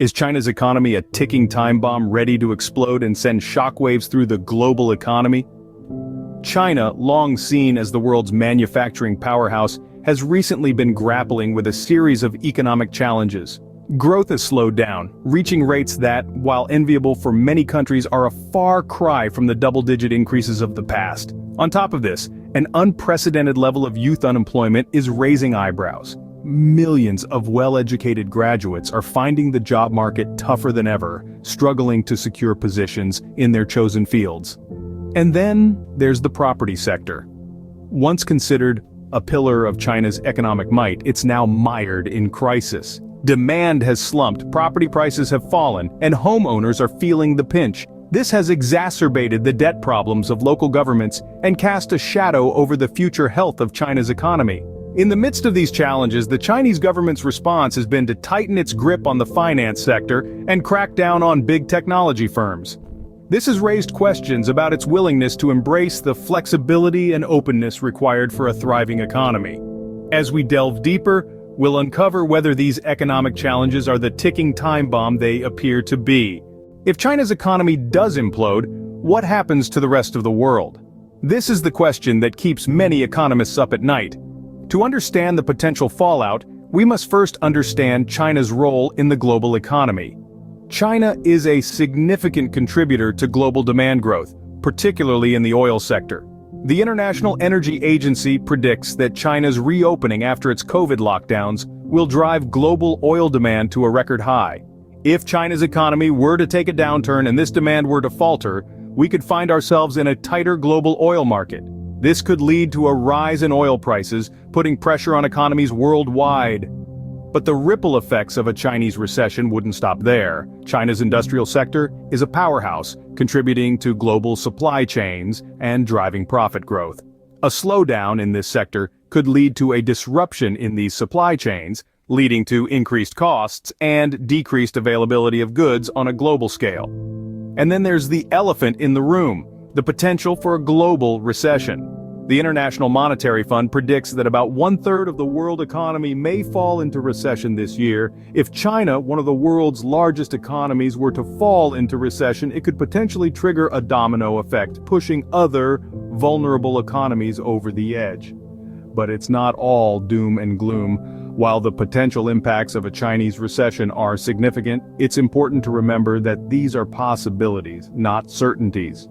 Is China's economy a ticking time bomb ready to explode and send shockwaves through the global economy? China, long seen as the world's manufacturing powerhouse, has recently been grappling with a series of economic challenges. Growth has slowed down, reaching rates that, while enviable for many countries, are a far cry from the double-digit increases of the past. On top of this, an unprecedented level of youth unemployment is raising eyebrows. Millions of well-educated graduates are finding the job market tougher than ever, struggling to secure positions in their chosen fields. And then there's the property sector. Once considered a pillar of China's economic might, it's now mired in crisis. Demand has slumped, property prices have fallen, and homeowners are feeling the pinch. This has exacerbated the debt problems of local governments and cast a shadow over the future health of China's economy. In the midst of these challenges, the Chinese government's response has been to tighten its grip on the finance sector and crack down on big technology firms. This has raised questions about its willingness to embrace the flexibility and openness required for a thriving economy. As we delve deeper, we'll uncover whether these economic challenges are the ticking time bomb they appear to be. If China's economy does implode, what happens to the rest of the world? This is the question that keeps many economists up at night. To understand the potential fallout, we must first understand China's role in the global economy. China is a significant contributor to global demand growth, particularly in the oil sector. The International Energy Agency predicts that China's reopening after its COVID lockdowns will drive global oil demand to a record high. If China's economy were to take a downturn and this demand were to falter, we could find ourselves in a tighter global oil market. This could lead to a rise in oil prices, putting pressure on economies worldwide. But the ripple effects of a Chinese recession wouldn't stop there. China's industrial sector is a powerhouse, contributing to global supply chains and driving profit growth. A slowdown in this sector could lead to a disruption in these supply chains, leading to increased costs and decreased availability of goods on a global scale. And then there's the elephant in the room, the potential for a global recession. The International Monetary Fund predicts that about one-third of the world economy may fall into recession this year. If China, one of the world's largest economies, were to fall into recession, it could potentially trigger a domino effect, pushing other vulnerable economies over the edge. But it's not all doom and gloom. While the potential impacts of a Chinese recession are significant, it's important to remember that these are possibilities, not certainties.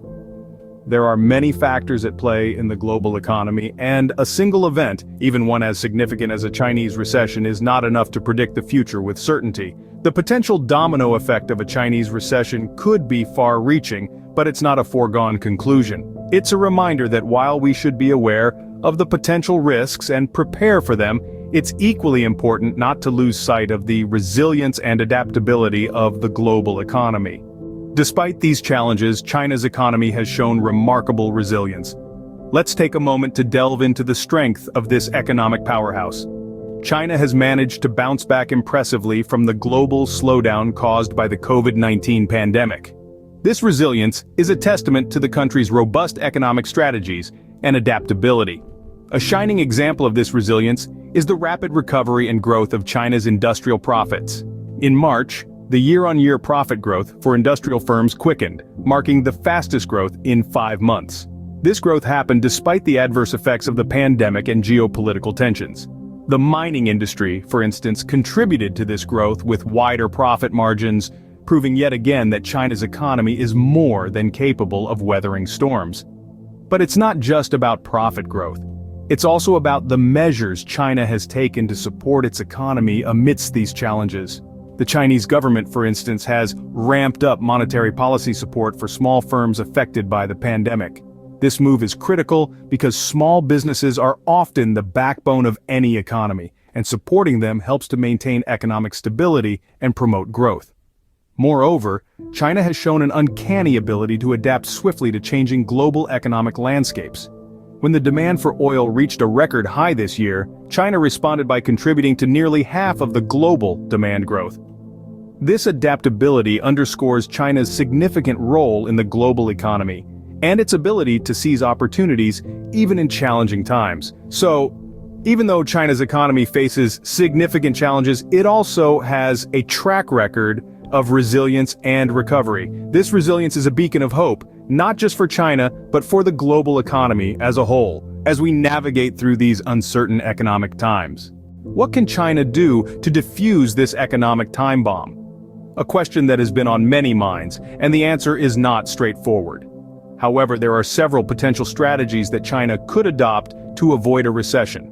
There are many factors at play in the global economy, and a single event, even one as significant as a Chinese recession, is not enough to predict the future with certainty. The potential domino effect of a Chinese recession could be far-reaching, but it's not a foregone conclusion. It's a reminder that while we should be aware of the potential risks and prepare for them, it's equally important not to lose sight of the resilience and adaptability of the global economy. Despite these challenges, China's economy has shown remarkable resilience. Let's take a moment to delve into the strength of this economic powerhouse. China has managed to bounce back impressively from the global slowdown caused by the COVID-19 pandemic. This resilience is a testament to the country's robust economic strategies and adaptability. A shining example of this resilience is the rapid recovery and growth of China's industrial profits. In March, the year-on-year profit growth for industrial firms quickened, marking the fastest growth in 5 months. This growth happened despite the adverse effects of the pandemic and geopolitical tensions. The mining industry, for instance, contributed to this growth with wider profit margins, proving yet again that China's economy is more than capable of weathering storms. But it's not just about profit growth. It's also about the measures China has taken to support its economy amidst these challenges. The Chinese government, for instance, has ramped up monetary policy support for small firms affected by the pandemic. This move is critical because small businesses are often the backbone of any economy, and supporting them helps to maintain economic stability and promote growth. Moreover, China has shown an uncanny ability to adapt swiftly to changing global economic landscapes. When the demand for oil reached a record high this year, China responded by contributing to nearly half of the global demand growth. This adaptability underscores China's significant role in the global economy, and its ability to seize opportunities even in challenging times. So, even though China's economy faces significant challenges, it also has a track record of resilience and recovery. This resilience is a beacon of hope, not just for China, but for the global economy as a whole, as we navigate through these uncertain economic times. What can China do to defuse this economic time bomb? A question that has been on many minds, and the answer is not straightforward. However, there are several potential strategies that China could adopt to avoid a recession.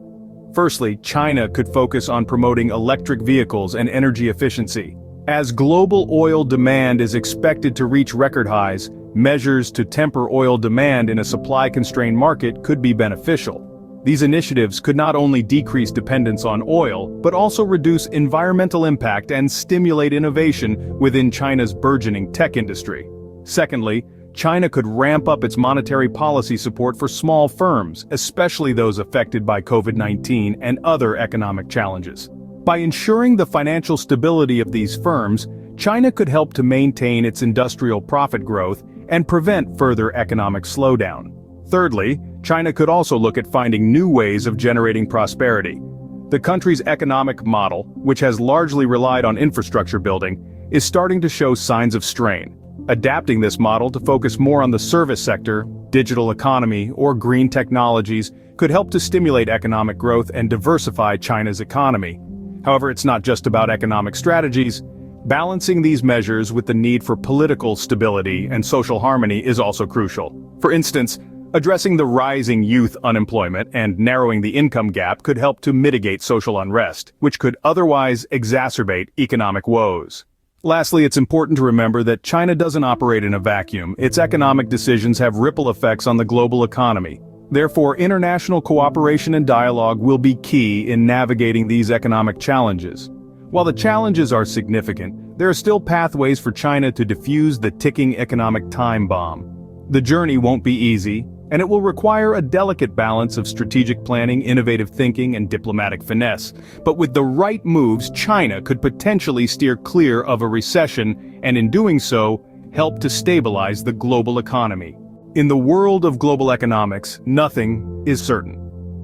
Firstly, China could focus on promoting electric vehicles and energy efficiency. As global oil demand is expected to reach record highs, measures to temper oil demand in a supply-constrained market could be beneficial. These initiatives could not only decrease dependence on oil, but also reduce environmental impact and stimulate innovation within China's burgeoning tech industry. Secondly, China could ramp up its monetary policy support for small firms, especially those affected by COVID-19 and other economic challenges. By ensuring the financial stability of these firms, China could help to maintain its industrial profit growth and prevent further economic slowdown. Thirdly, China could also look at finding new ways of generating prosperity. The country's economic model, which has largely relied on infrastructure building, is starting to show signs of strain. Adapting this model to focus more on the service sector, digital economy, or green technologies could help to stimulate economic growth and diversify China's economy. However, it's not just about economic strategies. Balancing these measures with the need for political stability and social harmony is also crucial. For instance, addressing the rising youth unemployment and narrowing the income gap could help to mitigate social unrest, which could otherwise exacerbate economic woes. Lastly, it's important to remember that China doesn't operate in a vacuum. Its economic decisions have ripple effects on the global economy. Therefore, international cooperation and dialogue will be key in navigating these economic challenges. While the challenges are significant, there are still pathways for China to defuse the ticking economic time bomb. The journey won't be easy, and it will require a delicate balance of strategic planning, innovative thinking, and diplomatic finesse. But with the right moves, China could potentially steer clear of a recession, and in doing so, help to stabilize the global economy. In the world of global economics, nothing is certain.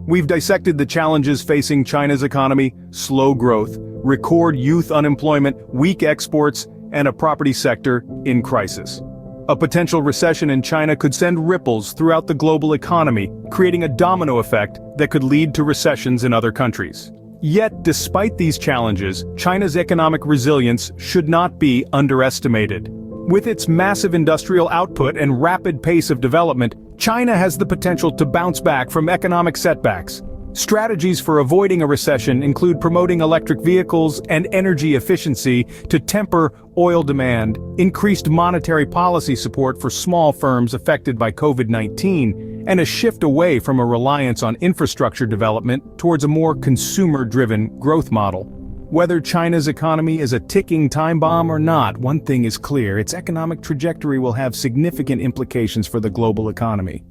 We've dissected the challenges facing China's economy: slow growth, record youth unemployment, weak exports, and a property sector in crisis. A potential recession in China could send ripples throughout the global economy, creating a domino effect that could lead to recessions in other countries. Yet, despite these challenges, China's economic resilience should not be underestimated. With its massive industrial output and rapid pace of development, China has the potential to bounce back from economic setbacks. Strategies for avoiding a recession include promoting electric vehicles and energy efficiency to temper oil demand, increased monetary policy support for small firms affected by COVID-19, and a shift away from a reliance on infrastructure development towards a more consumer-driven growth model. Whether China's economy is a ticking time bomb or not, one thing is clear: its economic trajectory will have significant implications for the global economy.